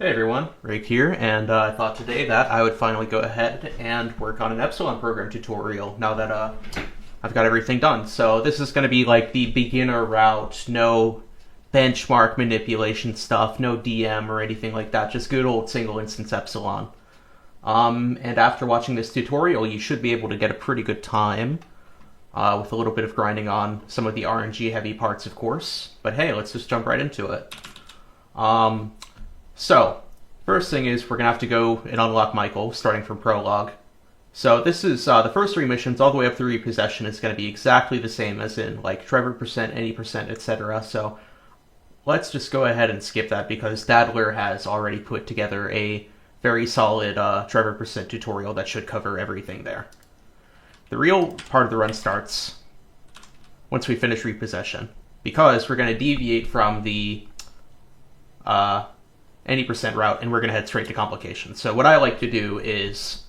Hey everyone, Rake here, and I thought today that I would finally go ahead and work on an Epsilon program tutorial now that I've got everything done. So this is going to be like the beginner route, no benchmark manipulation stuff, no DM or anything like that, just good old single instance Epsilon. And after watching this tutorial, you should be able to get a pretty good time with a little bit of grinding on some of the RNG heavy parts, of course. But hey, let's just jump right into it. So, first thing is we're going to have to go and unlock Michael, starting from Prologue. So this is, the first three missions, all the way up through Repossession, is going to be exactly the same as in, like, Trevor percent, any percent, etc. So, let's just go ahead and skip that because Dadler has already put together a very solid Trevor percent tutorial that should cover everything there. The real part of the run starts once we finish Repossession, because we're going to deviate from the any percent route, and we're going to head straight to Complications. So what I like to do is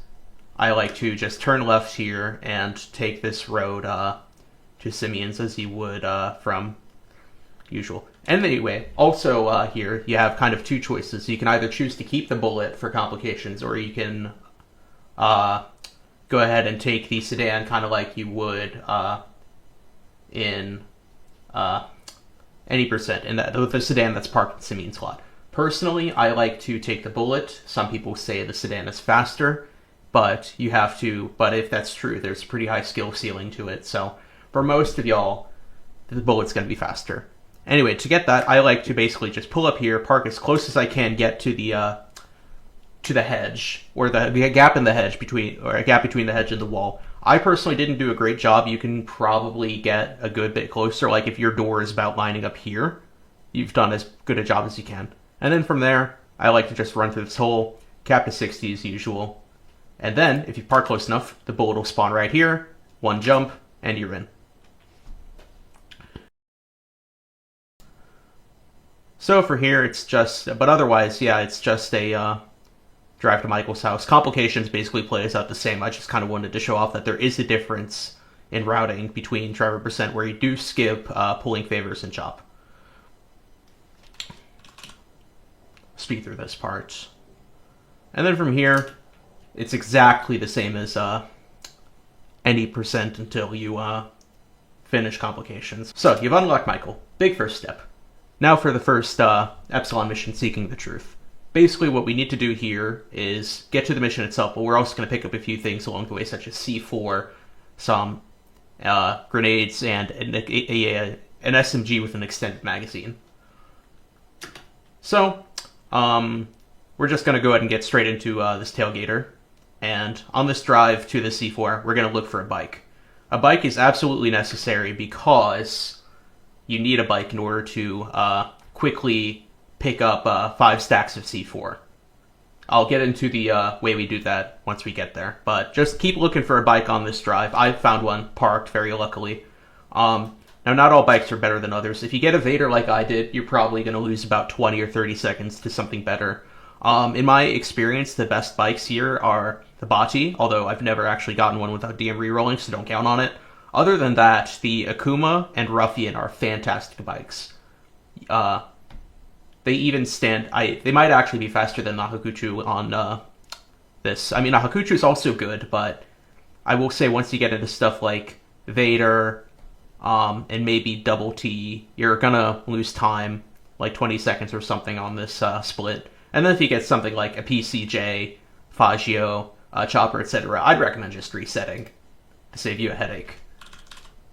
I like to just turn left here and take this road to Simeon's as you would from usual. And anyway, also here you have kind of two choices. You can either choose to keep the bullet for Complications, or you can go ahead and take the sedan kind of like you would in any percent, and the sedan that's parked in Simeon's lot. Personally, I like to take the bullet. Some people say the sedan is faster, but you have to, but if that's true, there's a pretty high skill ceiling to it. So for most of y'all, the bullet's going to be faster. Anyway, to get that, I like to basically just pull up here, park as close as I can, get to the hedge, or the gap in the hedge between, or a gap between the hedge and the wall. I personally didn't do a great job. You can probably get a good bit closer. Like if your door is about lining up here, you've done as good a job as you can. And then from there, I like to just run through this hole, cap to 60 as usual. And then, if you park close enough, the bullet will spawn right here, one jump, and you're in. So for here, it's just, but otherwise, yeah, it's just a drive to Michael's house. Complications basically plays out the same. I just kind of wanted to show off that there is a difference in routing between Trevor percent, where you do skip pulling favors and chop. Speed through this part. And then from here, it's exactly the same as any percent until you finish Complications. So, you've unlocked Michael. Big first step. Now for the first Epsilon mission, Seeking the Truth. Basically what we need to do here is get to the mission itself, but we're also going to pick up a few things along the way, such as C4, some grenades, and an SMG with an extended magazine. So, we're just going to go ahead and get straight into this tailgater. And on this drive to the C4, we're going to look for a bike. A bike is absolutely necessary because you need a bike in order to quickly pick up 5 stacks of C4. I'll get into the way we do that once we get there. But just keep looking for a bike on this drive. I found one parked, very luckily. Now, not all bikes are better than others. If you get a Vader like I did, you're probably going to lose about 20 or 30 seconds to something better. In my experience, the best bikes here are the Bati, although I've never actually gotten one without DM rerolling, so don't count on it. Other than that, the Akuma and Ruffian are fantastic bikes. They even stand... they might actually be faster than Nahakuchu on this. I mean, Nahakuchu is also good, but I will say once you get into stuff like Vader... and maybe Double T, you're gonna lose time, like 20 seconds or something on this split. And then if you get something like a PCJ, Fagio, Chopper, etc., I'd recommend just resetting to save you a headache.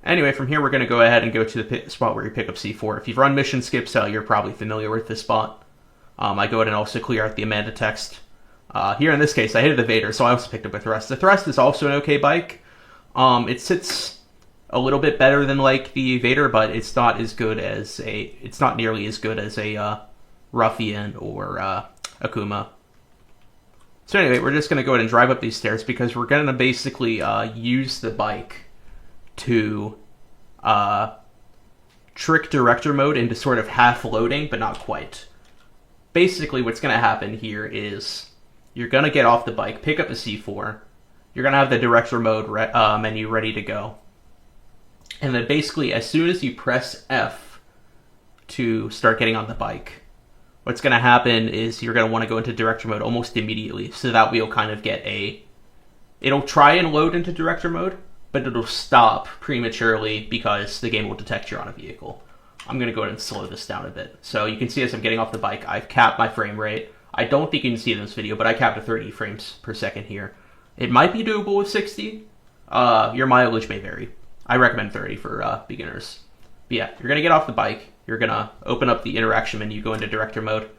Anyway, from here we're going to go ahead and go to the spot where you pick up C4. If you've run mission skips, you're probably familiar with this spot. I go ahead and also clear out the Amanda text. Here in this case, I hit the Vader, so I also picked up a Thrust. The Thrust is also an okay bike. It sits a little bit better than like the Vader, but it's not as good as it's not nearly as good as a Ruffian or Akuma. So anyway, we're just going to go ahead and drive up these stairs because we're going to basically use the bike to trick director mode into sort of half loading, but not quite. Basically what's going to happen here is you're going to get off the bike, pick up a C4, you're going to have the director mode menu ready to go. And then basically, as soon as you press F to start getting on the bike, what's going to happen is you're going to want to go into director mode almost immediately. So that way you'll kind of get it'll try and load into director mode, but it'll stop prematurely because the game will detect you're on a vehicle. I'm going to go ahead and slow this down a bit. So you can see as I'm getting off the bike, I've capped my frame rate. I don't think you can see it in this video, but I capped at 30 frames per second here. It might be doable with 60. Your mileage may vary. I recommend 30 for beginners. But yeah, you're going to get off the bike. You're going to open up the interaction menu, go into director mode,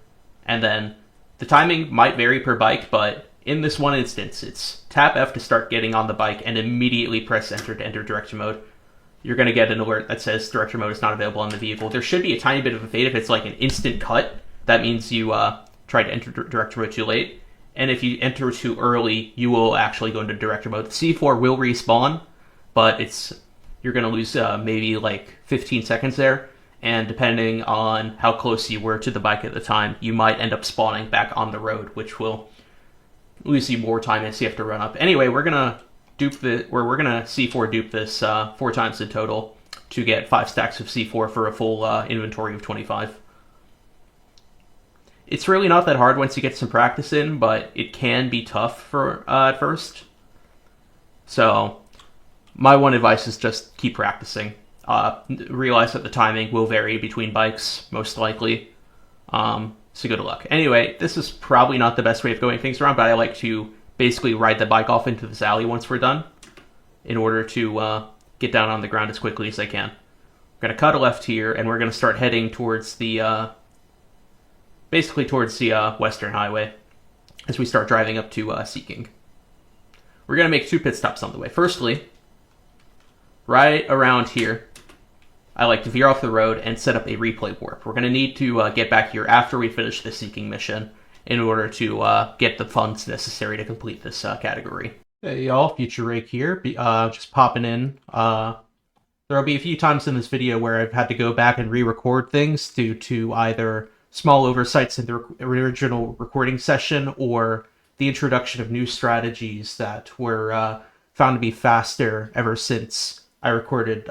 and then the timing might vary per bike, but in this one instance, it's tap F to start getting on the bike and immediately press enter to enter director mode. You're going to get an alert that says director mode is not available on the vehicle. There should be a tiny bit of a fade if it's like an instant cut. That means you tried to enter director mode too late. And if you enter too early, you will actually go into director mode. The C4 will respawn, but you're going to lose maybe like 15 seconds there. And depending on how close you were to the bike at the time, you might end up spawning back on the road, which will lose you more time as you have to run up. Anyway, we're gonna C4 dupe this 4 times in total to get 5 stacks of C4 for a full inventory of 25. It's really not that hard once you get some practice in, but it can be tough for at first. So my one advice is just keep practicing. Realize that the timing will vary between bikes, most likely. So good luck. Anyway, this is probably not the best way of going things around, but I like to basically ride the bike off into this alley once we're done in order to get down on the ground as quickly as I can. We're going to cut a left here, and we're going to start heading towards basically towards the Western Highway as we start driving up to Seeking. We're going to make 2 pit stops on the way. Firstly, right around here, I like to veer off the road and set up a replay warp. We're going to need to get back here after we finish the Seeking mission in order to get the funds necessary to complete this category. Hey y'all, Future Rake here, just popping in. There'll be a few times in this video where I've had to go back and re-record things due to either small oversights in the original recording session or the introduction of new strategies that were found to be faster ever since I recorded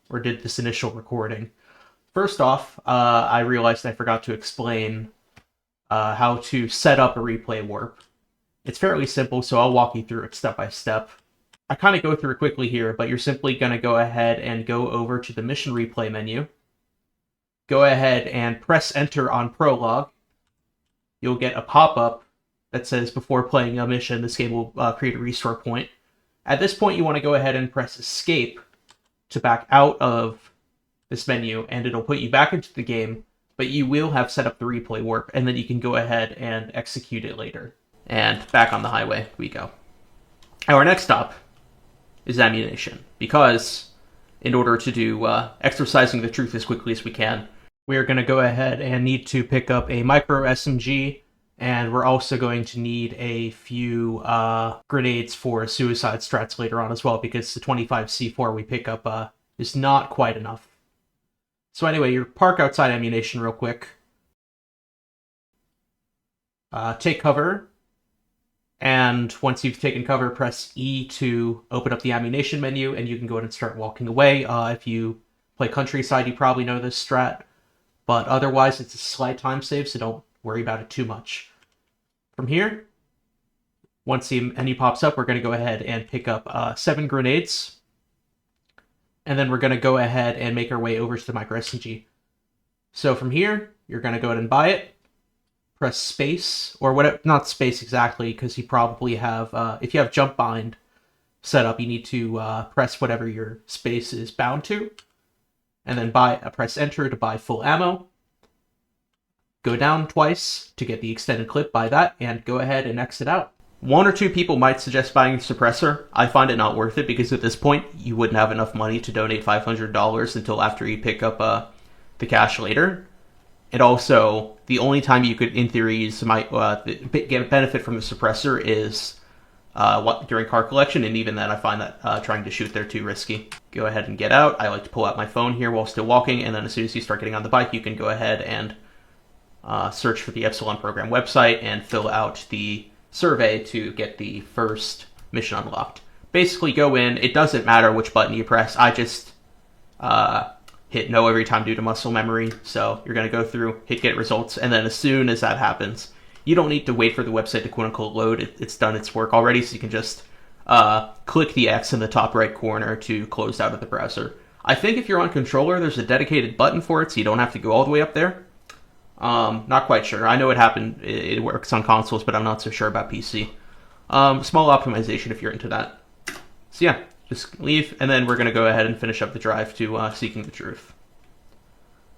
or did this initial recording. First off, I realized I forgot to explain how to set up a replay warp. It's fairly simple, so I'll walk you through it step by step. I kind of go through it quickly here, but you're simply going to go ahead and go over to the mission replay menu. Go ahead and press enter on prologue. You'll get a pop-up that says before playing a mission, this game will create a restore point. At this point, you want to go ahead and press escape to back out of this menu, and it'll put you back into the game, but you will have set up the replay warp, and then you can go ahead and execute it later. And back on the highway we go. Our next stop is ammunition, because in order to do exercising the truth as quickly as we can, we are going to go ahead and need to pick up a micro SMG, and we're also going to need a few grenades for suicide strats later on as well, because the 25 C4 we pick up is not quite enough. So anyway, you park outside ammunition real quick. Take cover. And once you've taken cover, press E to open up the ammunition menu, and you can go ahead and start walking away. If you play Countryside, you probably know this strat. But otherwise, it's a slight time save, so don't worry about it too much. From here, once the menu pops up, we're going to go ahead and pick up 7 grenades. And then we're going to go ahead and make our way over to the micro SMG. So from here, you're going to go ahead and buy it. Press space, or whatever, not space exactly, because you probably have, if you have jump bind set up, you need to press whatever your space is bound to. And then press enter to buy full ammo. Go down twice to get the extended clip, buy that, and go ahead and exit out. 1 or 2 people might suggest buying a suppressor. I find it not worth it, because at this point, you wouldn't have enough money to donate $500 until after you pick up the cash later. And also, the only time you could, in theory, get a benefit from the suppressor is during car collection, and even then I find that trying to shoot there too risky. Go ahead and get out. I like to pull out my phone here while still walking, and then as soon as you start getting on the bike, you can go ahead and search for the Epsilon program website and fill out the survey to get the first mission unlocked. Basically, go in. It doesn't matter which button you press. I just hit no every time due to muscle memory. So you're going to go through, hit get results, and then as soon as that happens, you don't need to wait for the website to quote unquote load. It's done its work already, so you can just click the X in the top right corner to close out of the browser. I think if you're on controller, there's a dedicated button for it, so you don't have to go all the way up there. Not quite sure. I know it happened. It works on consoles, but I'm not so sure about PC. Small optimization if you're into that. So yeah, just leave, and then we're going to go ahead and finish up the drive to Seeking the Truth.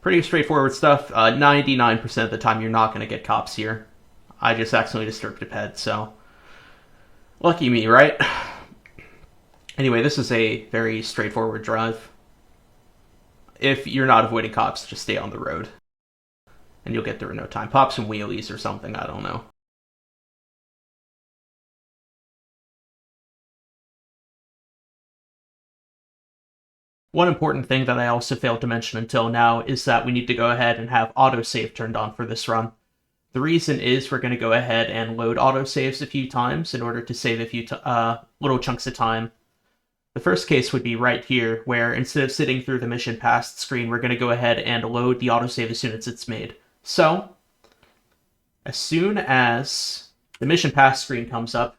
Pretty straightforward stuff. 99% of the time you're not going to get cops here. I just accidentally disturbed a pet, so lucky me, right? Anyway, this is a very straightforward drive. If you're not avoiding cops, just stay on the road. And you'll get there in no time. Pop some wheelies or something, I don't know. One important thing that I also failed to mention until now is that we need to go ahead and have autosave turned on for this run. The reason is we're going to go ahead and load autosaves a few times in order to save a few little chunks of time. The first case would be right here, where instead of sitting through the mission passed screen, we're going to go ahead and load the autosave as soon as it's made. So, as soon as the mission pass screen comes up,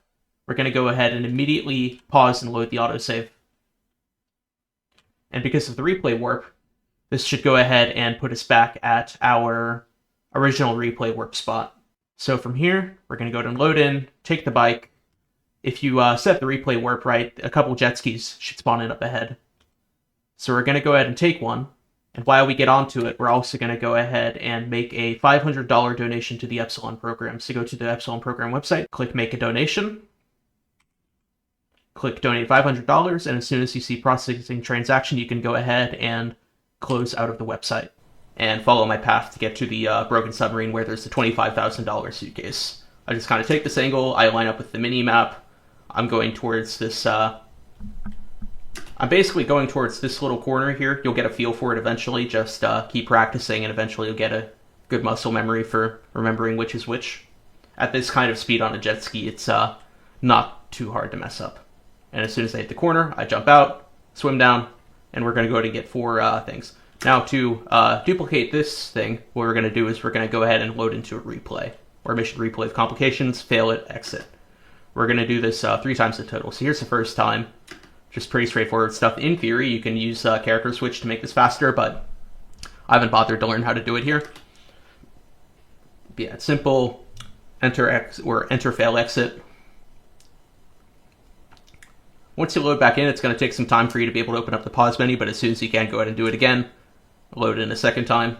we're going to go ahead and immediately pause and load the autosave. And because of the replay warp, this should go ahead and put us back at our original replay warp spot. So from here, we're going to go ahead and load in, take the bike. If you set the replay warp right, a couple jet skis should spawn in up ahead. So we're going to go ahead and take one. And while we get onto it, we're also going to go ahead and make a $500 donation to the Epsilon program. So go to the Epsilon program website, click make a donation, click donate $500, and as soon as you see processing transaction, you can go ahead and close out of the website and follow my path to get to the broken submarine where there's the $25,000 suitcase. I just kind of take this angle, I line up with the mini-map, I'm going towards this, I'm basically going towards this little corner here. You'll get a feel for it eventually, just keep practicing and eventually you'll get a good muscle memory for remembering which is which. At this kind of speed on a jet ski, it's not too hard to mess up. And as soon as I hit the corner, I jump out, swim down, and we're going to go to get 4 things. Now to duplicate this thing, what we're going to do is we're going to go ahead and load into a replay, or mission replay of complications, fail it, exit. We're going to do this 3 times in total. So here's the first time. Just pretty straightforward stuff. In theory, you can use character switch to make this faster, but I haven't bothered to learn how to do it here. But yeah, it's simple. Enter X or enter fail exit. Once you load back in, it's going to take some time for you to be able to open up the pause menu, but as soon as you can, go ahead and do it again. Load in a second time.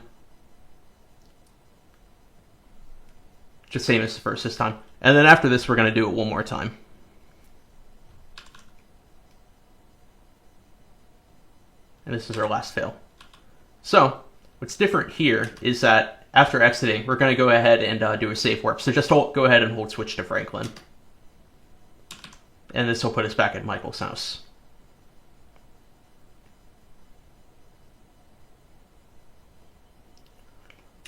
Just same as the first this time. And then after this, we're going to do it one more time. And this is our last fail. So, what's different here is that after exiting, we're going to go ahead and do a safe warp. So just go ahead and hold switch to Franklin. And this will put us back at Michael's house.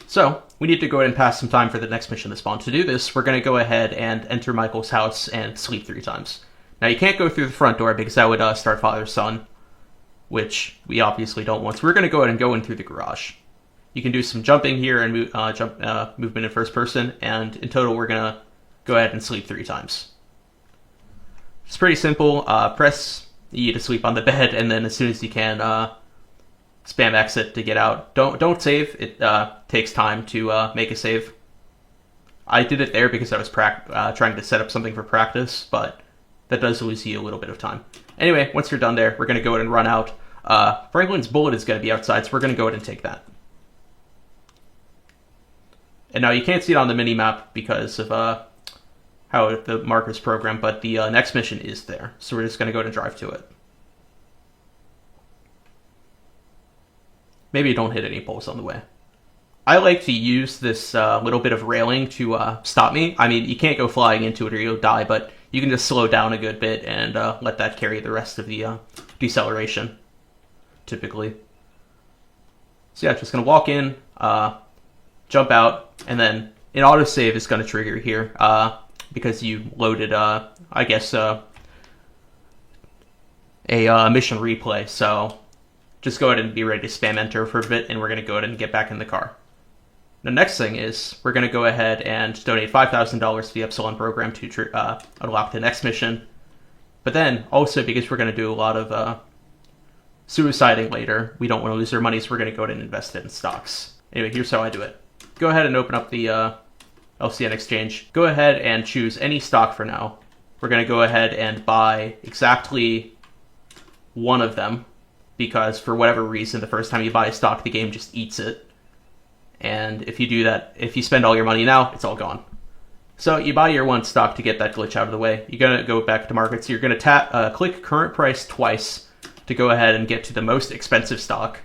So, we need to go ahead and pass some time for the next mission to spawn. To do this, we're going to go ahead and enter Michael's house and sleep 3 times. Now, you can't go through the front door because that would start father-son, which we obviously don't want. So we're going to go ahead and go in through the garage. You can do some jumping here and movement in first person, and in total, we're going to go ahead and sleep 3 times. It's pretty simple. Press E to sleep on the bed, and then as soon as you can, spam exit to get out. Don't save. It takes time to make a save. I did it there because I was trying to set up something for practice, but that does lose you a little bit of time. Anyway, once you're done there, we're going to go ahead and run out. Franklin's bullet is going to be outside, so we're going to go ahead and take that. And now you can't see it on the mini-map because of how the marker's programmed, but the next mission is there. So we're just going to go ahead and drive to it. Maybe don't hit any poles on the way. I like to use this little bit of railing to stop me. I mean, you can't go flying into it or you'll die, but you can just slow down a good bit and let that carry the rest of the deceleration, typically. So yeah, just going to walk in, jump out, and then an autosave is going to trigger here because you loaded, I guess, a mission replay. So just go ahead and be ready to spam enter for a bit, and we're going to go ahead and get back in the car. The next thing is we're going to go ahead and donate $5,000 to the Epsilon program to unlock the next mission. But then, also, because we're going to do a lot of suiciding later, we don't want to lose our money, so we're going to go ahead and invest it in stocks. Anyway, here's how I do it. Go ahead and open up the LCN exchange. Go ahead and choose any stock for now. We're going to go ahead and buy exactly one of them, because for whatever reason, the first time you buy a stock, the game just eats it. And if you do that, if you spend all your money now, it's all gone. So you buy your one stock to get that glitch out of the way. You're going to go back to markets. You're going to click current price twice to go ahead and get to the most expensive stock.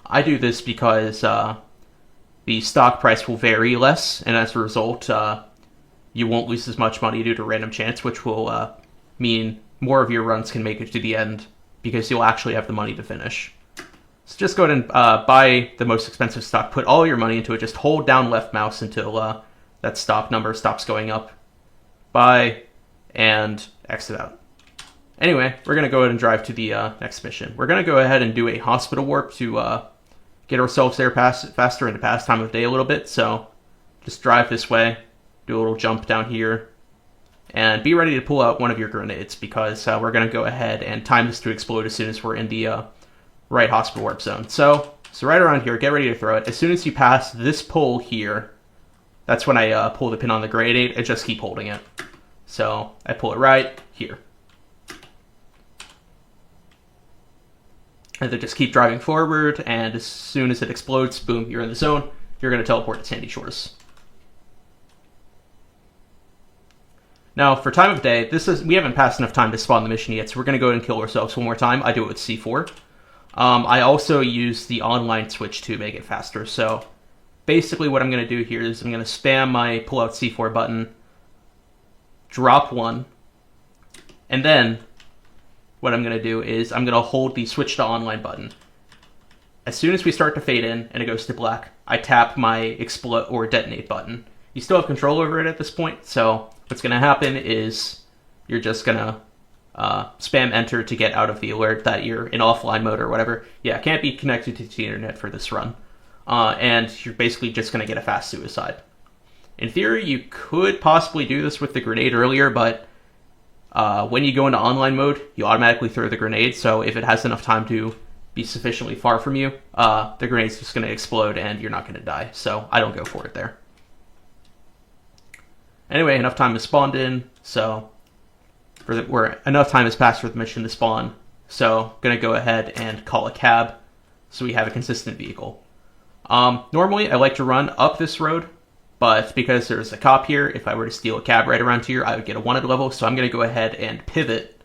I do this because the stock price will vary less, and as a result, you won't lose as much money due to random chance, which will mean more of your runs can make it to the end because you'll actually have the money to finish. So just go ahead and buy the most expensive stock, put all your money into it, just hold down left mouse until that stock number stops going up. Buy, and exit out. Anyway, we're going to go ahead and drive to the next mission. We're going to go ahead and do a hospital warp to get ourselves there faster and to pass time of day a little bit. So just drive this way, do a little jump down here, and be ready to pull out one of your grenades because we're going to go ahead and time this to explode as soon as we're in the right hospital warp zone. So right around here, get ready to throw it. As soon as you pass this pole here, that's when I pull the pin on the grenade and just keep holding it. So I pull it right here. And then just keep driving forward, and as soon as it explodes, boom, you're in the zone. You're going to teleport to Sandy Shores. Now, for time of day, we haven't passed enough time to spawn the mission yet, so we're going to go ahead and kill ourselves one more time. I do it with C4. I also use the online switch to make it faster. So basically what I'm going to do here is I'm going to spam my pull out C4 button, drop one, and then what I'm going to do is I'm going to hold the switch to online button. As soon as we start to fade in and it goes to black, I tap my explode or detonate button. You still have control over it at this point, so what's going to happen is you're just going to spam enter to get out of the alert that you're in offline mode or whatever. Yeah, can't be connected to the internet for this run. And you're basically just going to get a fast suicide. In theory, you could possibly do this with the grenade earlier, but when you go into online mode, you automatically throw the grenade, so if it has enough time to be sufficiently far from you, the grenade's just going to explode and you're not going to die, so I don't go for it there. Anyway, enough time has spawned in, so enough time has passed for the mission to spawn, so I'm going to go ahead and call a cab so we have a consistent vehicle. Normally, I like to run up this road, but because there's a cop here, if I were to steal a cab right around here, I would get a wanted level, so I'm going to go ahead and pivot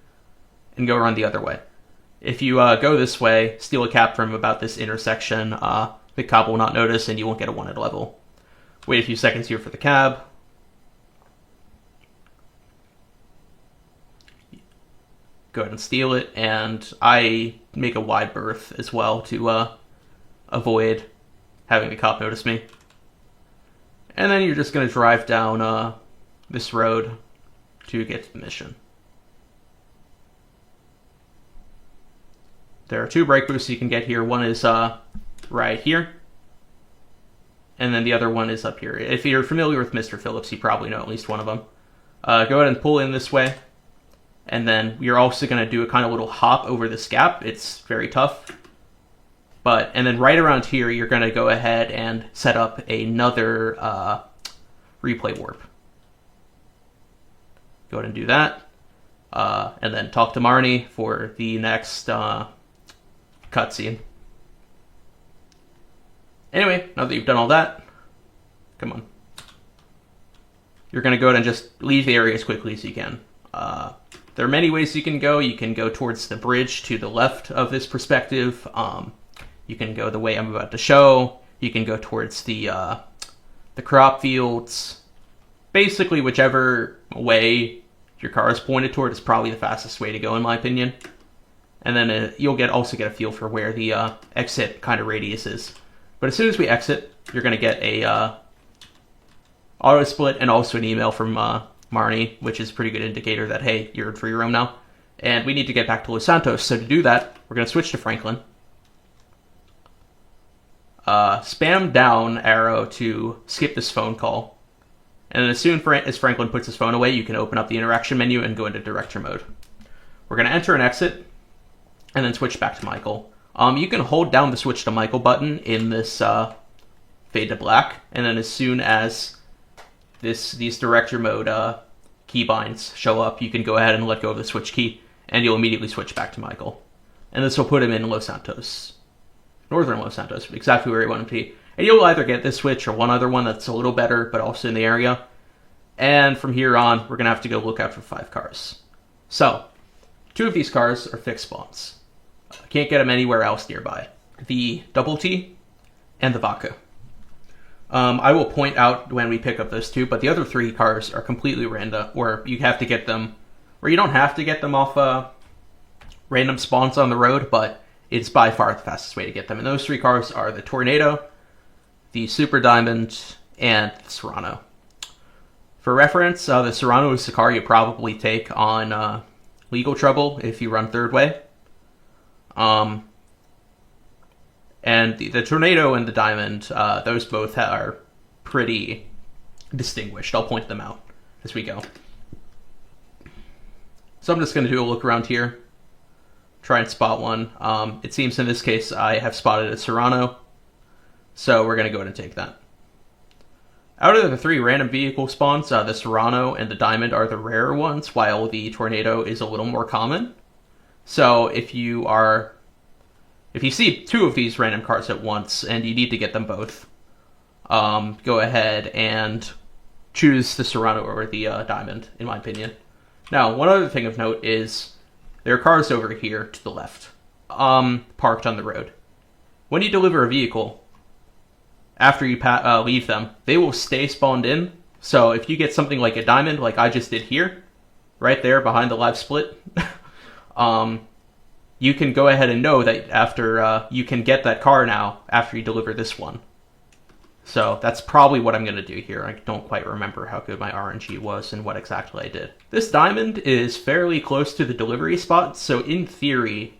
and go around the other way. If you go this way, steal a cab from about this intersection, the cop will not notice and you won't get a wanted level. Wait a few seconds here for the cab. Go ahead and steal it, and I make a wide berth as well to avoid having the cop notice me. And then you're just going to drive down this road to get to the mission. There are 2 brake boosts you can get here. One is right here, and then the other one is up here. If you're familiar with Mr. Phillips, you probably know at least one of them. Go ahead and pull in this way, and then you're also going to do a kind of little hop over this gap. It's very tough. And then right around here, you're going to go ahead and set up another replay warp. Go ahead and do that. And then talk to Marnie for the next cutscene. Anyway, now that you've done all that, come on. You're going to go ahead and just leave the area as quickly as you can. There are many ways you can go. You can go towards the bridge to the left of this perspective. You can go the way I'm about to show. You can go towards the crop fields. Basically, whichever way your car is pointed toward is probably the fastest way to go, in my opinion. And then you'll also get a feel for where the exit kind of radius is. But as soon as we exit, you're going to get a auto split and also an email from Marnie, which is a pretty good indicator that, hey, you're in free roam now. And we need to get back to Los Santos. So to do that, we're going to switch to Franklin. spam down arrow to skip this phone call. And then as soon as Franklin puts his phone away, you can open up the interaction menu and go into director mode. We're going to enter and exit, and then switch back to Michael. You can hold down the switch to Michael button in this fade to black, and then as soon as these director mode keybinds show up, you can go ahead and let go of the switch key, and you'll immediately switch back to Michael. And this will put him in Los Santos. Northern Los Santos, exactly where you want him to be. And you'll either get this switch or one other one that's a little better, but also in the area. And from here on, we're going to have to go look out for 5 cars. So, 2 of these cars are fixed spawns. I can't get them anywhere else nearby. The Double T and the Vaca. I will point out when we pick up those 2, but the other 3 cars are completely random, where you have to get them, or you don't have to get them off random spawns on the road, but it's by far the fastest way to get them. And those 3 cars are the Tornado, the Super Diamond, and the Serrano. For reference, the Serrano is the car you probably take on legal trouble if you run third way. And the Tornado and the Diamond, those both are pretty distinguished. I'll point them out as we go. So I'm just going to do a look around here, try and spot one. It seems in this case I have spotted a Serrano, so we're going to go ahead and take that. Out of the 3 random vehicle spawns, the Serrano and the Diamond are the rarer ones, while the Tornado is a little more common. So if you see 2 of these random cars at once and you need to get them both, go ahead and choose the Serrano over the Diamond, in my opinion. Now, one other thing of note is there are cars over here to the left, parked on the road. When you deliver a vehicle, after you leave them, they will stay spawned in. So if you get something like a Diamond, like I just did here, right there behind the live split, you can go ahead and know that after you can get that car now after you deliver this one. So that's probably what I'm going to do here. I don't quite remember how good my RNG was and what exactly I did. This Diamond is fairly close to the delivery spot, so in theory,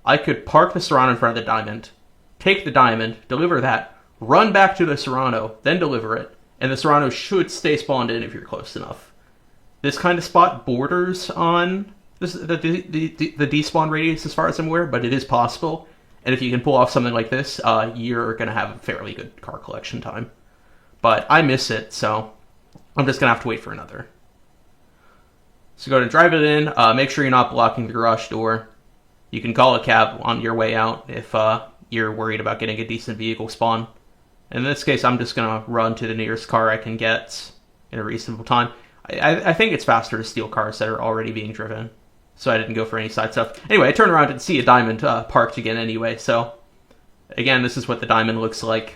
I could park the Serrano in front of the Diamond, take the Diamond, deliver that, run back to the Serrano, then deliver it, and the Serrano should stay spawned in if you're close enough. This kind of spot borders on the despawn radius as far as I'm aware, but it is possible. And if you can pull off something like this, you're going to have a fairly good car collection time. But I miss it, so I'm just going to have to wait for another. So go ahead and drive it in. Make sure you're not blocking the garage door. You can call a cab on your way out if you're worried about getting a decent vehicle spawn. In this case, I'm just going to run to the nearest car I can get in a reasonable time. I think it's faster to steal cars that are already being driven, so I didn't go for any side stuff. Anyway, I turned around and see a Diamond parked again anyway, so again, this is what the Diamond looks like,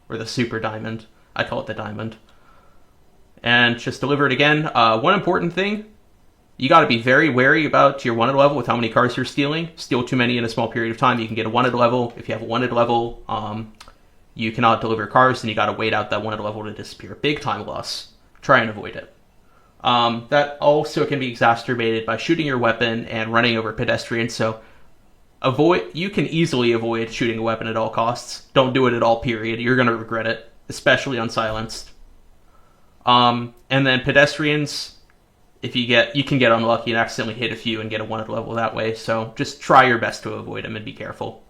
or the Super Diamond. I call it the Diamond. And just deliver it again. One important thing, you got to be very wary about your wanted level with how many cars you're stealing. Steal too many in a small period of time, you can get a wanted level. If you have a wanted level, you cannot deliver cars, and you got to wait out that wanted level to disappear. Big time loss. Try and avoid it. That also can be exacerbated by shooting your weapon and running over pedestrians, so you can easily avoid shooting a weapon at all costs. Don't do it at all, period. You're going to regret it, especially unsilenced. And then pedestrians, you can get unlucky and accidentally hit a few and get a wanted level that way, so just try your best to avoid them and be careful.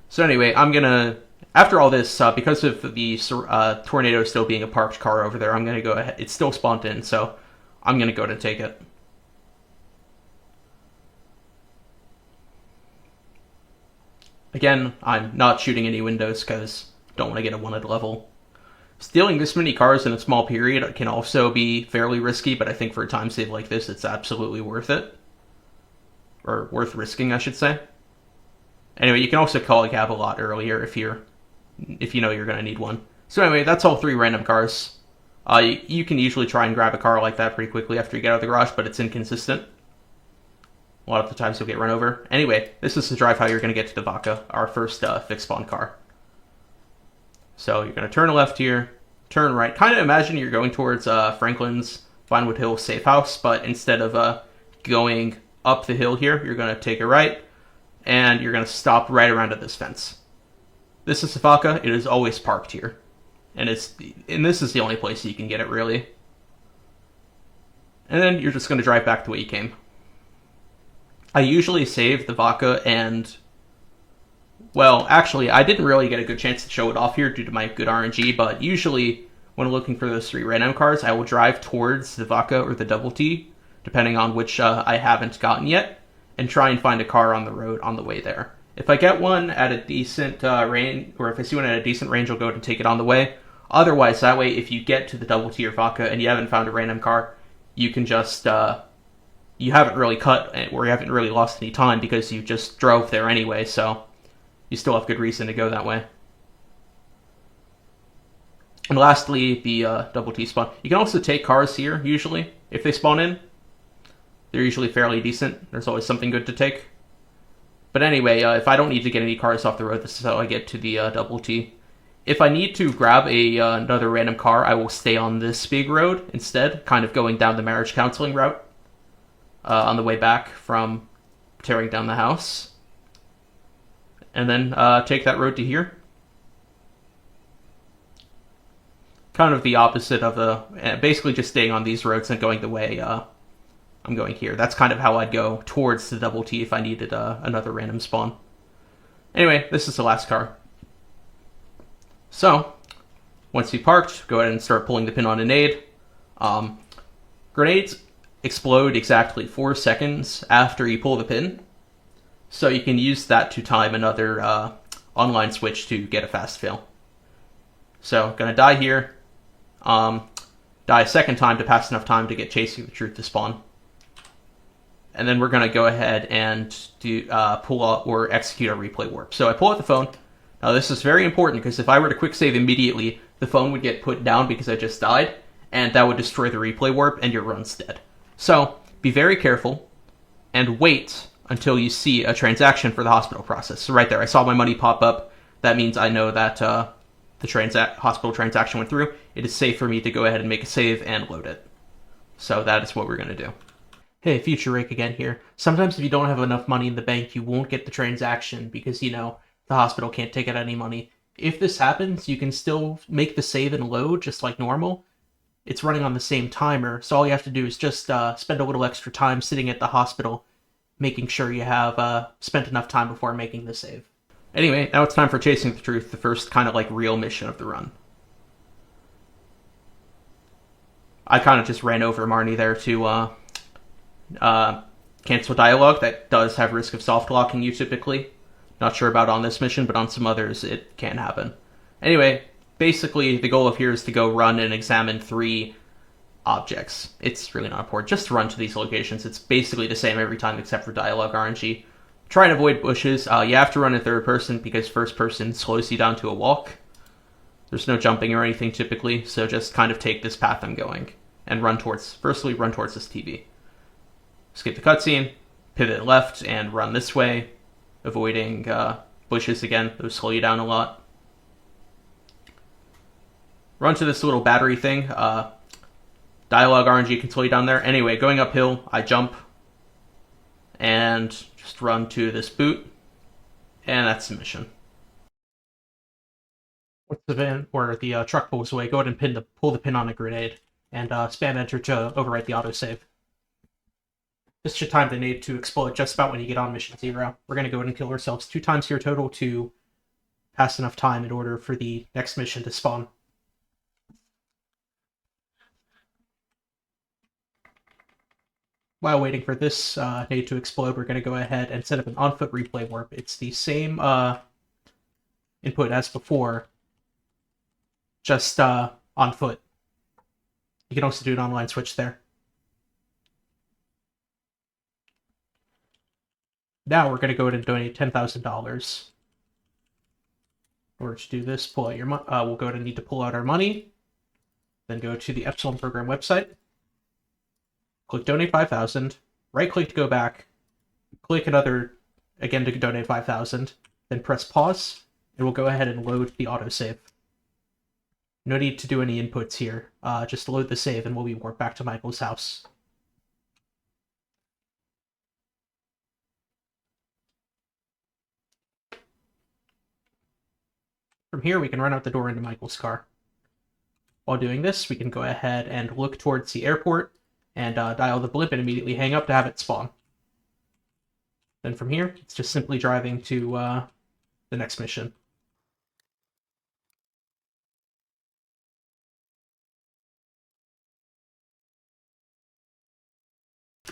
So anyway, after all this, because of the Tornado still being a parked car over there, I'm going to go ahead. It's still spawned in, so I'm going to go ahead and take it. Again, I'm not shooting any windows because I don't want to get a wanted level. Stealing this many cars in a small period can also be fairly risky, but I think for a time save like this, it's absolutely worth it. Or worth risking, I should say. Anyway, you can also call a cab a lot earlier if you know you're going to need one. So anyway, that's all 3 random cars. You can usually try and grab a car like that pretty quickly after you get out of the garage, but it's inconsistent. A lot of the times you'll get run over. Anyway, this is the drive how you're going to get to the Vaca, our first fixed spawn car. So you're going to turn left here, turn right. Kind of imagine you're going towards Franklin's Vinewood Hill safe house, but instead of going up the hill here, you're going to take a right, and you're going to stop right around at this fence. This is the vodka. It is always parked here, and this is the only place you can get it really. And then you're just going to drive back the way you came. I usually save the vodka and, well, actually, I didn't really get a good chance to show it off here due to my good RNG, but usually when looking for those 3 random cars, I will drive towards the vodka or the double T, depending on which I haven't gotten yet, and try and find a car on the road on the way there. If I get one at a decent range, or if I see one at a decent range, I'll go and take it on the way. Otherwise, that way, if you get to the double T or vodka and you haven't found a random car, you can just you haven't really cut or you haven't really lost any time because you just drove there anyway, so you still have good reason to go that way. And lastly, the double T spawn. You can also take cars here, usually, if they spawn in. They're usually fairly decent. There's always something good to take. But anyway, if I don't need to get any cars off the road, this is how I get to the double T. If I need to grab another random car, I will stay on this big road instead, kind of going down the marriage counseling route on the way back from tearing down the house. And then take that road to here. Kind of the opposite of basically just staying on these roads and going the way I'm going here. That's kind of how I'd go towards the double T if I needed another random spawn. Anyway, this is the last car. So, once you parked, go ahead and start pulling the pin on a nade. Grenades explode exactly 4 seconds after you pull the pin, so you can use that to time another online switch to get a fast fail. So, gonna die here. Die a second time to pass enough time to get Chasing the Truth to spawn. And then we're gonna go ahead and do pull out or execute a replay warp. So I pull out the phone. Now this is very important because if I were to quick save immediately, the phone would get put down because I just died, and that would destroy the replay warp and your run's dead. So be very careful and wait until you see a transaction for the hospital process. So right there, I saw my money pop up. That means I know that the hospital transaction went through. It is safe for me to go ahead and make a save and load it. So that is what we're going to do. Hey, Future Rake again here. Sometimes if you don't have enough money in the bank, you won't get the transaction because, the hospital can't take out any money. If this happens, you can still make the save and load just like normal. It's running on the same timer, so all you have to do is just spend a little extra time sitting at the hospital, making sure you have spent enough time before making the save. Anyway, now it's time for Chasing the Truth, the first kind of like real mission of the run. I kind of just ran over Marnie there to cancel dialogue. That does have risk of soft locking you typically. Not sure about on this mission, but on some others it can happen. Anyway, basically the goal of here is to go run and examine 3 objects. It's really not important. Just run to these locations. It's basically the same every time except for dialogue RNG. Try and avoid bushes. You have to run in third person because first person slows you down to a walk. There's no jumping or anything typically, so just kind of take this path I'm going and run towards this TV. Skip the cutscene, pivot left, and run this way, avoiding bushes again. Those slow you down a lot. Run to this little battery thing. Dialogue RNG can slow you down there. Anyway, going uphill, I jump and just run to this boot, and that's the mission. Once the van or the truck pulls away, go ahead and pull the pin on a grenade and spam enter to overwrite the autosave. This should time the nade to explode just about when you get on mission 0. We're going to go ahead and kill ourselves 2 times here total to pass enough time in order for the next mission to spawn. While waiting for this nade to explode, we're going to go ahead and set up an on-foot replay warp. It's the same input as before, just on foot. You can also do an online switch there. Now we're going to go ahead and donate $10,000. In order to do this, pull out your we'll go ahead and need to pull out our money. Then go to the Epsilon program website. Click donate 5,000. Right click to go back. Click another again to donate 5,000. Then press pause, and we'll go ahead and load the autosave. No need to do any inputs here. Just load the save, and we'll be warped back to Michael's house. From here, we can run out the door into Michael's car. While doing this, we can go ahead and look towards the airport and dial the blimp and immediately hang up to have it spawn. Then from here, it's just simply driving to the next mission.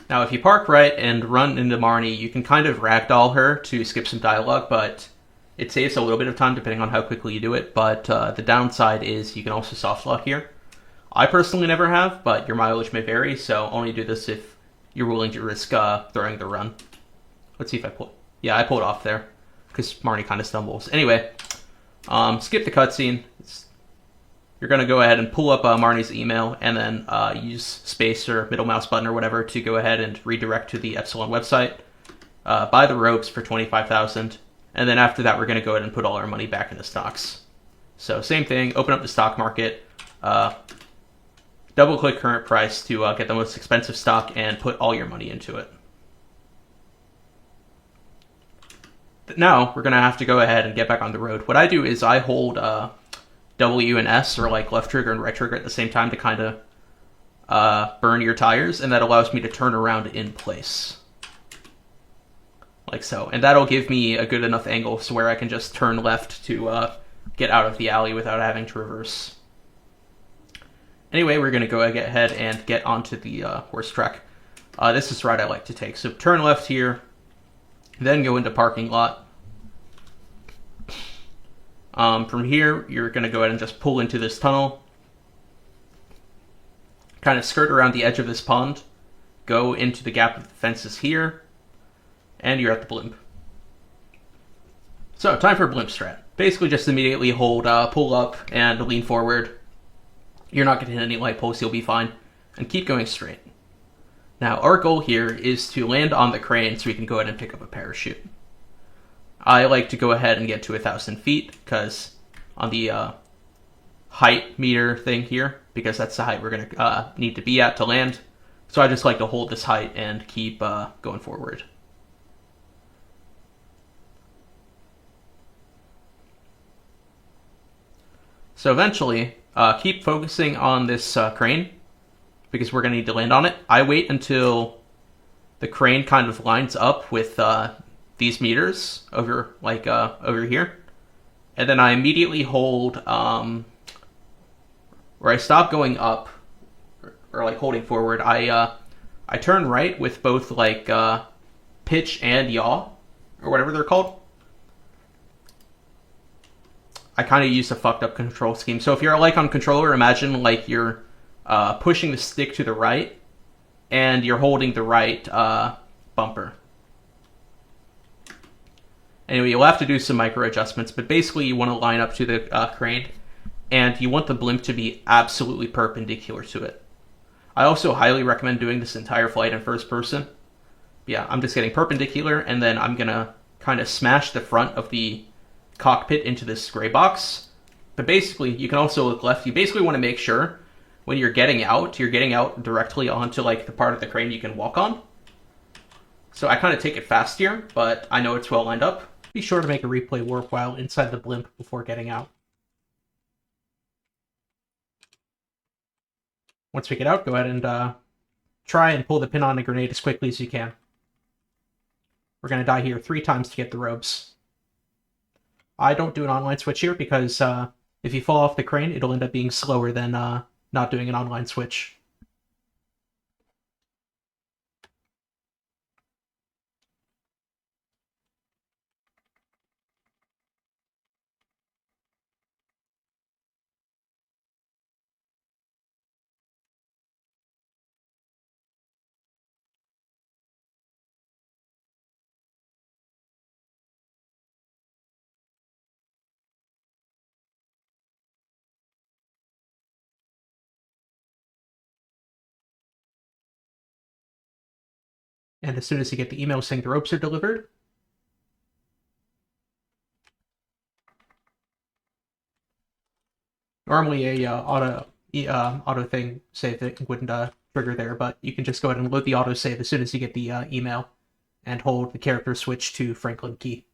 Now, if you park right and run into Marnie, you can kind of ragdoll her to skip some dialogue, but it saves a little bit of time depending on how quickly you do it. But the downside is you can also soft lock here. I personally never have, but your mileage may vary, so only do this if you're willing to risk throwing the run. Let's see if I pull. Yeah, I pulled off there because Marnie kind of stumbles. Anyway, skip the cutscene. You're going to go ahead and pull up Marnie's email and then use space or middle mouse button or whatever to go ahead and redirect to the Epsilon website. Buy the robes for $25,000. And then after that, we're going to go ahead and put all our money back into stocks. So same thing, open up the stock market, double click current price to get the most expensive stock and put all your money into it. Now, we're going to have to go ahead and get back on the road. What I do is I hold W and S, or like left trigger and right trigger at the same time to kind of burn your tires, and that allows me to turn around in place. Like so. And that'll give me a good enough angle so where I can just turn left to get out of the alley without having to reverse. Anyway, we're going to go ahead and get onto the horse track. This is the route I like to take. So turn left here, then go into parking lot. From here, you're going to go ahead and just pull into this tunnel. Kind of skirt around the edge of this pond. Go into the gap of the fences here. And you're at the blimp. So, time for blimp strat. Basically just immediately hold pull up and lean forward. You're not going to hit any light posts, you'll be fine. And keep going straight. Now, our goal here is to land on the crane so we can go ahead and pick up a parachute. I like to go ahead and get to 1,000 feet, because on the height meter thing here, because that's the height we're going to need to be at to land. So I just like to hold this height and keep going forward. So eventually, keep focusing on this crane, because we're going to need to land on it. I wait until the crane kind of lines up with these meters over, like, over here. And then I immediately hold, where I stop going up, or like holding forward, I turn right with both, like, pitch and yaw, or whatever they're called. I kind of use a fucked up control scheme. So if you're like on controller, imagine like you're pushing the stick to the right and you're holding the right bumper. Anyway, you'll have to do some micro adjustments, but basically you want to line up to the crane and you want the blimp to be absolutely perpendicular to it. I also highly recommend doing this entire flight in first person. Yeah, I'm just getting perpendicular and then I'm going to kind of smash the front of the cockpit into this gray box. But basically, you can also look left. You basically want to make sure when you're getting out directly onto like the part of the crane you can walk on. So I kind of take it fast here, but I know it's well lined up. Be sure to make a replay work while inside the blimp before getting out. Once we get out, go ahead and try and pull the pin on the grenade as quickly as you can. We're going to die here 3 times to get the robes. I don't do an online switch here because if you fall off the crane, it'll end up being slower than not doing an online switch. And as soon as you get the email saying the ropes are delivered, normally a auto thing save it wouldn't trigger there, but you can just go ahead and load the auto save as soon as you get the email and hold the character switch to Franklin key.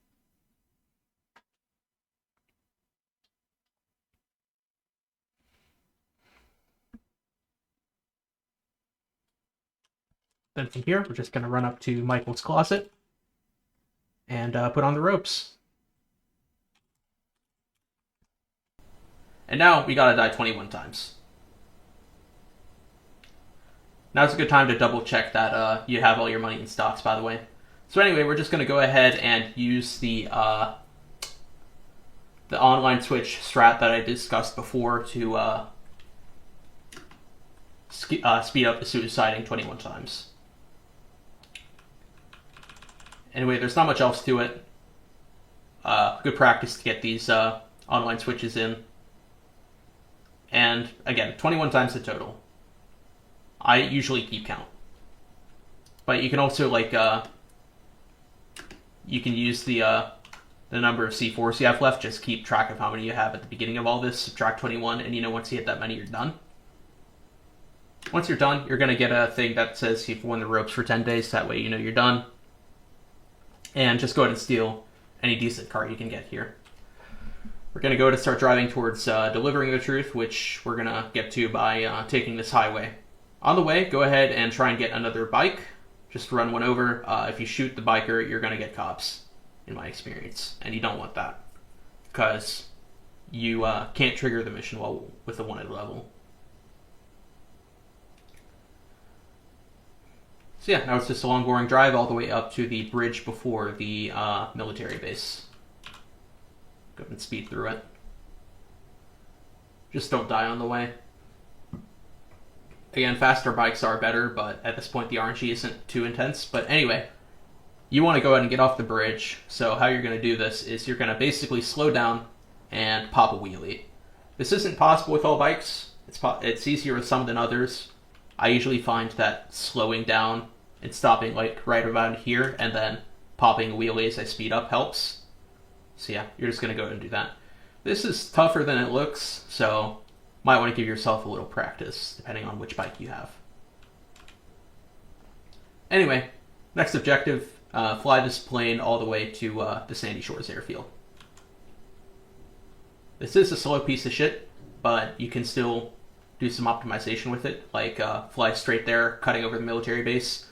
Then from here, we're just going to run up to Michael's closet and put on the ropes. And now we gotta die 21 times. Now's a good time to double check that you have all your money in stocks, by the way. So anyway, we're just gonna go ahead and use the online switch strat that I discussed before to speed up the suiciding 21 times. Anyway, there's not much else to it. Good practice to get these online switches in. And again, 21 times the total. I usually keep count. But you can also you can use the number of C4s you have left, just keep track of how many you have at the beginning of all this, subtract 21, and once you hit that many, you're done. Once you're done, you're going to get a thing that says you've won the ropes for 10 days, that way you're done. And just go ahead and steal any decent car you can get here. We're going to go to start driving towards delivering the truth, which we're going to get to by taking this highway. On the way, go ahead and try and get another bike. Just run one over. If you shoot the biker, you're going to get cops, in my experience. And you don't want that, because you can't trigger the mission with the wanted level. So yeah, now it's just a long, boring drive all the way up to the bridge before the military base. Go ahead and speed through it. Just don't die on the way. Again, faster bikes are better, but at this point the RNG isn't too intense. But anyway, you want to go ahead and get off the bridge. So how you're going to do this is you're going to basically slow down and pop a wheelie. This isn't possible with all bikes. It's easier with some than others. I usually find that slowing down and stopping right around here and then popping a wheelie as I speed up helps. So yeah, you're just going to go ahead and do that. This is tougher than it looks, so might want to give yourself a little practice, depending on which bike you have. Anyway, next objective, fly this plane all the way to the Sandy Shores airfield. This is a slow piece of shit, but you can still do some optimization with it, like fly straight there, cutting over the military base.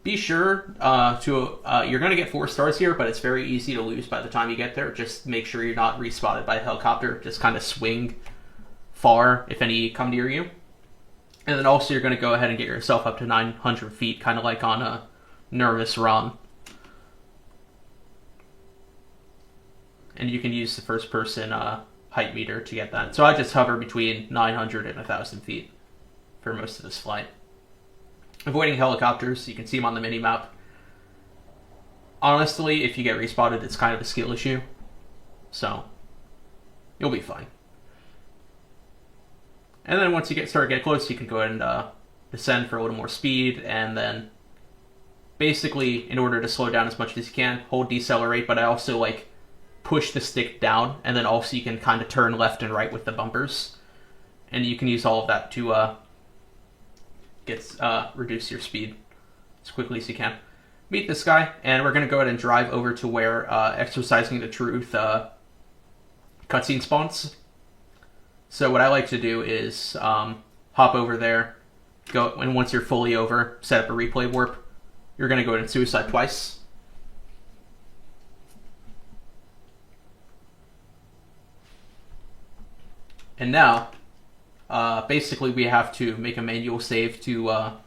Be sure you're going to get 4 stars here, but it's very easy to lose by the time you get there. Just make sure you're not respotted by a helicopter. Just kind of swing far if any come near you. And then also you're going to go ahead and get yourself up to 900 feet, kind of like on a nervous run. And you can use the first person height meter to get that. So I just hover between 900 and 1,000 feet for most of this flight. Avoiding helicopters, you can see them on the mini-map. Honestly, if you get respotted, it's kind of a skill issue. So, you'll be fine. And then once you start to get close, you can go ahead and descend for a little more speed, and then basically, in order to slow down as much as you can, hold decelerate, but I also push the stick down, and then also you can kind of turn left and right with the bumpers. And you can use all of that to reduce your speed as quickly as you can. Meet this guy, and we're going to go ahead and drive over to where Exercising the Truth cutscene spawns. So what I like to do is hop over there, and once you're fully over, set up a replay warp. You're going to go ahead and suicide twice. And now, basically we have to make a manual save to load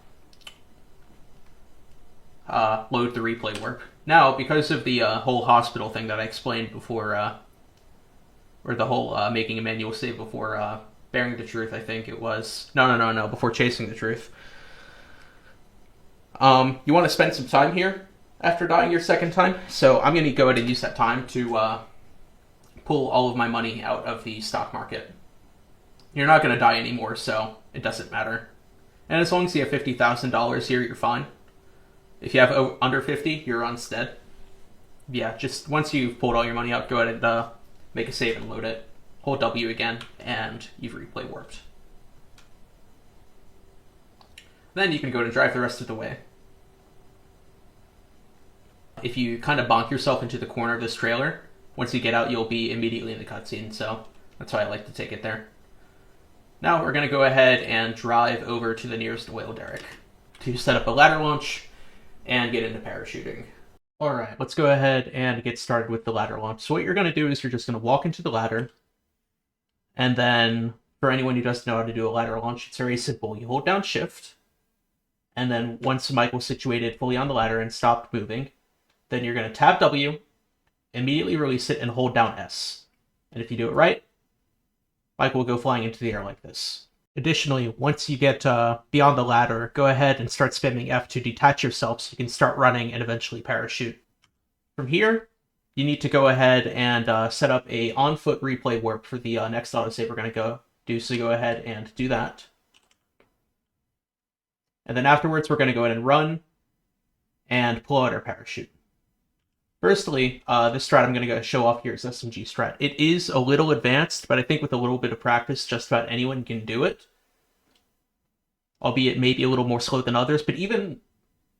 the replay warp. Now, because of the whole hospital thing that I explained before, or the whole making a manual save before bearing the truth, I think it was. No, before chasing the truth. You want to spend some time here after dying your second time, so I'm going to go ahead and use that time to pull all of my money out of the stock market. You're not going to die anymore, so it doesn't matter. And as long as you have $50,000 here, you're fine. If you have under 50, you're unstead. Yeah, just once you've pulled all your money out, go ahead and make a save and load it. Hold W again, and you've replay warped. Then you can go and drive the rest of the way. If you kind of bonk yourself into the corner of this trailer, once you get out, you'll be immediately in the cutscene, so that's why I like to take it there. Now we're going to go ahead and drive over to the nearest oil derrick to set up a ladder launch and get into parachuting. Alright, let's go ahead and get started with the ladder launch. So what you're going to do is you're just going to walk into the ladder, and then for anyone who doesn't know how to do a ladder launch, it's very simple. You hold down Shift, and then once Michael's situated fully on the ladder and stopped moving, then you're going to tab W, immediately release it, and hold down S. And if you do it right, Michael will go flying into the air like this. Additionally, once you get beyond the ladder, go ahead and start spamming F to detach yourself so you can start running and eventually parachute. From here, you need to go ahead and set up a on-foot replay warp for the next autosave we're going to go do, so go ahead and do that. And then afterwards, we're going to go ahead and run and pull out our parachute. Firstly, this strat I'm going to go show off here is SMG strat. It is a little advanced, but I think with a little bit of practice, just about anyone can do it. Albeit maybe a little more slow than others, but even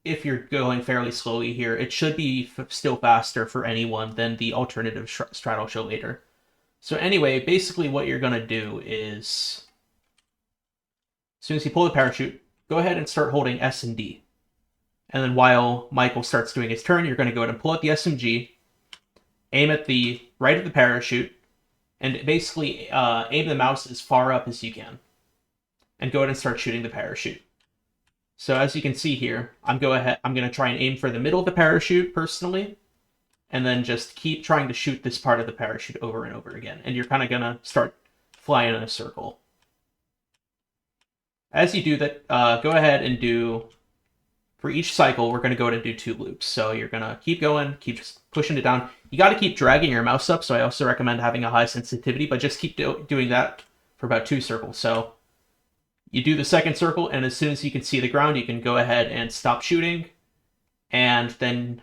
if you're going fairly slowly here, it should be still faster for anyone than the alternative strat I'll show later. So anyway, basically what you're going to do is, as soon as you pull the parachute, go ahead and start holding S and D. And then while Michael starts doing his turn, you're going to go ahead and pull out the SMG, aim at the right of the parachute, and basically aim the mouse as far up as you can. And go ahead and start shooting the parachute. So as you can see here, I'm going to try and aim for the middle of the parachute, personally, and then just keep trying to shoot this part of the parachute over and over again. And you're kind of going to start flying in a circle. As you do that, go ahead and do... For each cycle, we're going to go ahead and do 2 loops. So you're going to keep going, keep just pushing it down. You got to keep dragging your mouse up, so I also recommend having a high sensitivity, but just keep doing that for about 2 circles. So you do the second circle, and as soon as you can see the ground, you can go ahead and stop shooting. And then,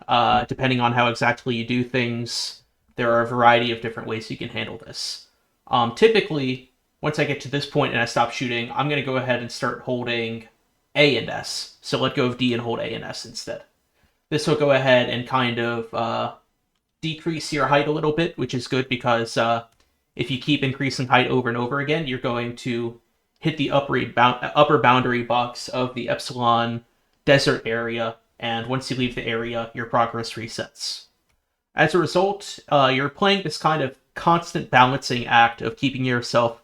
depending on how exactly you do things, there are a variety of different ways you can handle this. Typically, once I get to this point and I stop shooting, I'm going to go ahead and start holding A and S. So let go of D and hold A and S instead. This will go ahead and kind of decrease your height a little bit, which is good because if you keep increasing height over and over again, you're going to hit the upper boundary box of the Epsilon desert area, and once you leave the area, your progress resets. As a result, you're playing this kind of constant balancing act of keeping yourself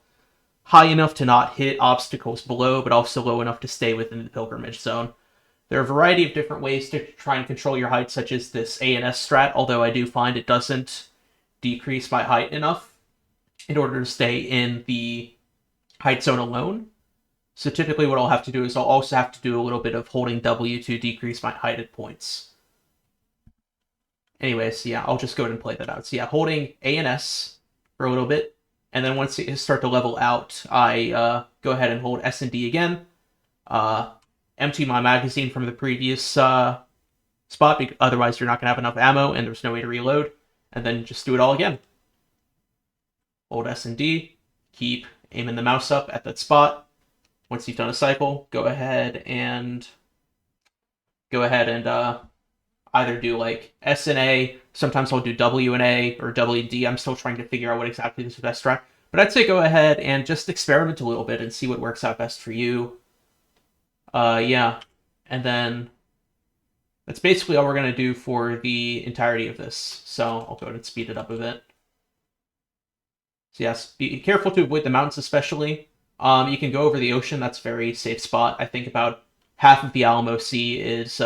high enough to not hit obstacles below, but also low enough to stay within the pilgrimage zone. There are a variety of different ways to try and control your height, such as this A and S strat, although I do find it doesn't decrease my height enough in order to stay in the height zone alone. So typically what I'll have to do is I'll also have to do a little bit of holding W to decrease my height at points. Anyways, yeah, I'll just go ahead and play that out. So yeah, holding A and S for a little bit, and then once you start to level out, I go ahead and hold S and D again, empty my magazine from the previous spot, otherwise you're not going to have enough ammo and there's no way to reload, and then just do it all again. Hold S and D, keep aiming the mouse up at that spot. Once you've done a cycle, go ahead and either do like S and A, sometimes I'll do W and A, or W and D. I'm still trying to figure out what exactly is the best strat. But I'd say go ahead and just experiment a little bit and see what works out best for you. Yeah. And then that's basically all we're going to do for the entirety of this. So I'll go ahead and speed it up a bit. So yes, be careful to avoid the mountains especially. You can go over the ocean. That's a very safe spot. I think about half of the Alamo Sea is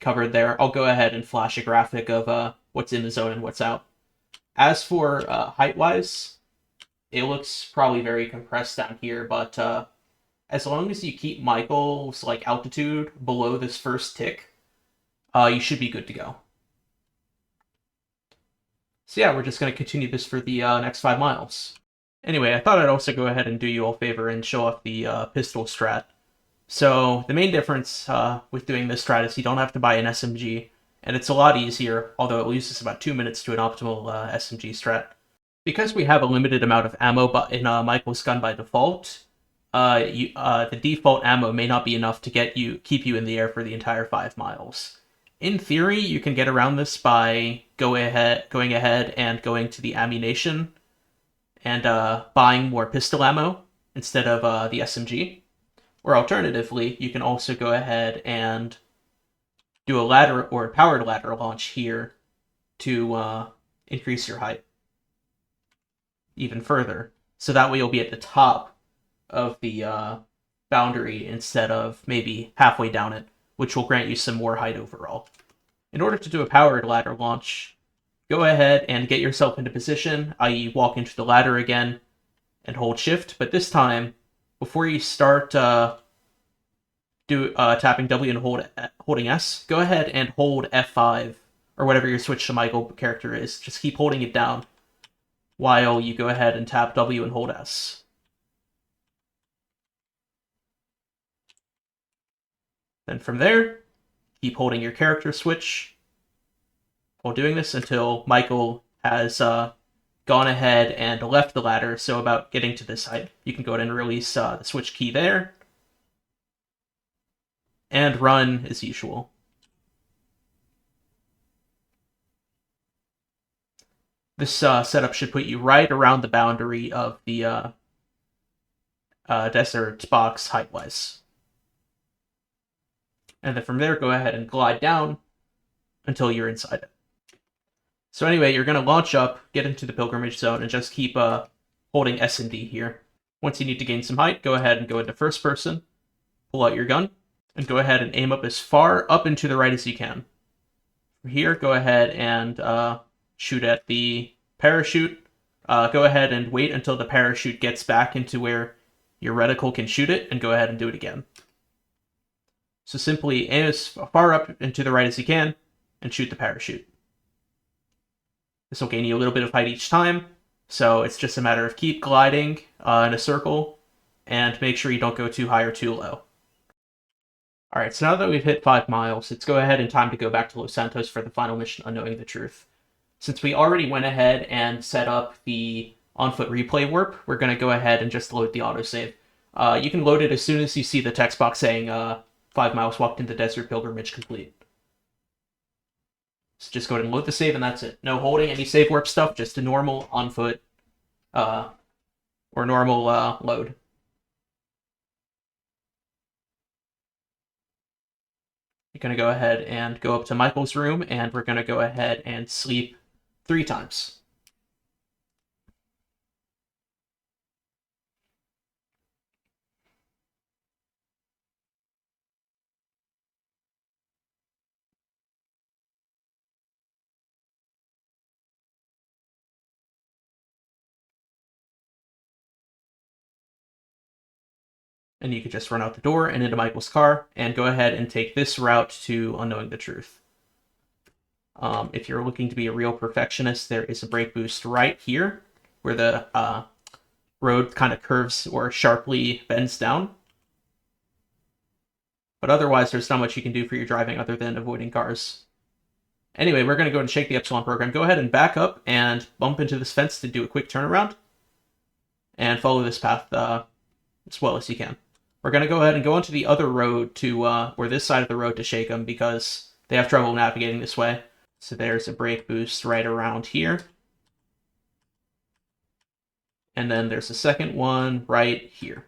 covered there. I'll go ahead and flash a graphic of what's in the zone and what's out. As for height-wise, it looks probably very compressed down here, but as long as you keep Michael's altitude below this first tick, you should be good to go. So yeah, we're just going to continue this for the next 5 miles. Anyway, I thought I'd also go ahead and do you all a favor and show off the pistol strat. So the main difference with doing this strat is you don't have to buy an SMG, and it's a lot easier, although it loses about 2 minutes to an optimal SMG strat. Because we have a limited amount of ammo in Michael's gun by default, the default ammo may not be enough to keep you in the air for the entire 5 miles. In theory, you can get around this by going ahead and going to the ammunition and buying more pistol ammo instead of the SMG. Or alternatively, you can also go ahead and do a ladder or a powered ladder launch here to increase your height even further. So that way you'll be at the top of the boundary instead of maybe halfway down it, which will grant you some more height overall. In order to do a powered ladder launch, go ahead and get yourself into position, i.e. walk into the ladder again and hold shift, but this time, before you start tapping W and holding S, go ahead and hold F5 or whatever your switch to Michael character is. Just keep holding it down while you go ahead and tap W and hold S. Then from there, keep holding your character switch while doing this until Michael has gone ahead and left the ladder. So about getting to this height, you can go ahead and release the switch key there and run as usual. This setup should put you right around the boundary of the desert box height-wise. And then from there, go ahead and glide down until you're inside it. So anyway, you're going to launch up, get into the pilgrimage zone, and just keep holding S and D here. Once you need to gain some height, go ahead and go into first person, pull out your gun, and go ahead and aim up as far up and to the right as you can. From here, go ahead and shoot at the parachute. Go ahead and wait until the parachute gets back into where your reticle can shoot it, and go ahead and do it again. So simply aim as far up and to the right as you can, and shoot the parachute. This will gain you a little bit of height each time, so it's just a matter of keep gliding in a circle, and make sure you don't go too high or too low. Alright, so now that we've hit 5 miles, it's go ahead and time to go back to Los Santos for the final mission on Knowing the Truth. Since we already went ahead and set up the on-foot replay warp, we're going to go ahead and just load the autosave. You can load it as soon as you see the text box saying 5 miles walked in the desert pilgrimage complete. So just go ahead and load the save, and that's it. No holding any save warp stuff, just a normal on-foot or normal load. You're going to go ahead and go up to Michael's room, and we're going to go ahead and sleep 3 times. And you could just run out the door and into Michael's car and go ahead and take this route to Unknowing the Truth. If you're looking to be a real perfectionist, there is a brake boost right here where the road kind of curves or sharply bends down. But otherwise, there's not much you can do for your driving other than avoiding cars. Anyway, we're going to go and shake the Epsilon program. Go ahead and back up and bump into this fence to do a quick turnaround. And follow this path as well as you can. We're going to go ahead and go onto the other road to, or this side of the road to shake them because they have trouble navigating this way. So there's a brake boost right around here. And then there's a second one right here.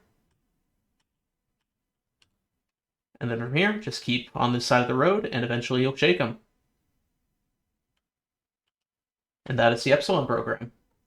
And then from here, just keep on this side of the road and eventually you'll shake them. And that is the Epsilon program.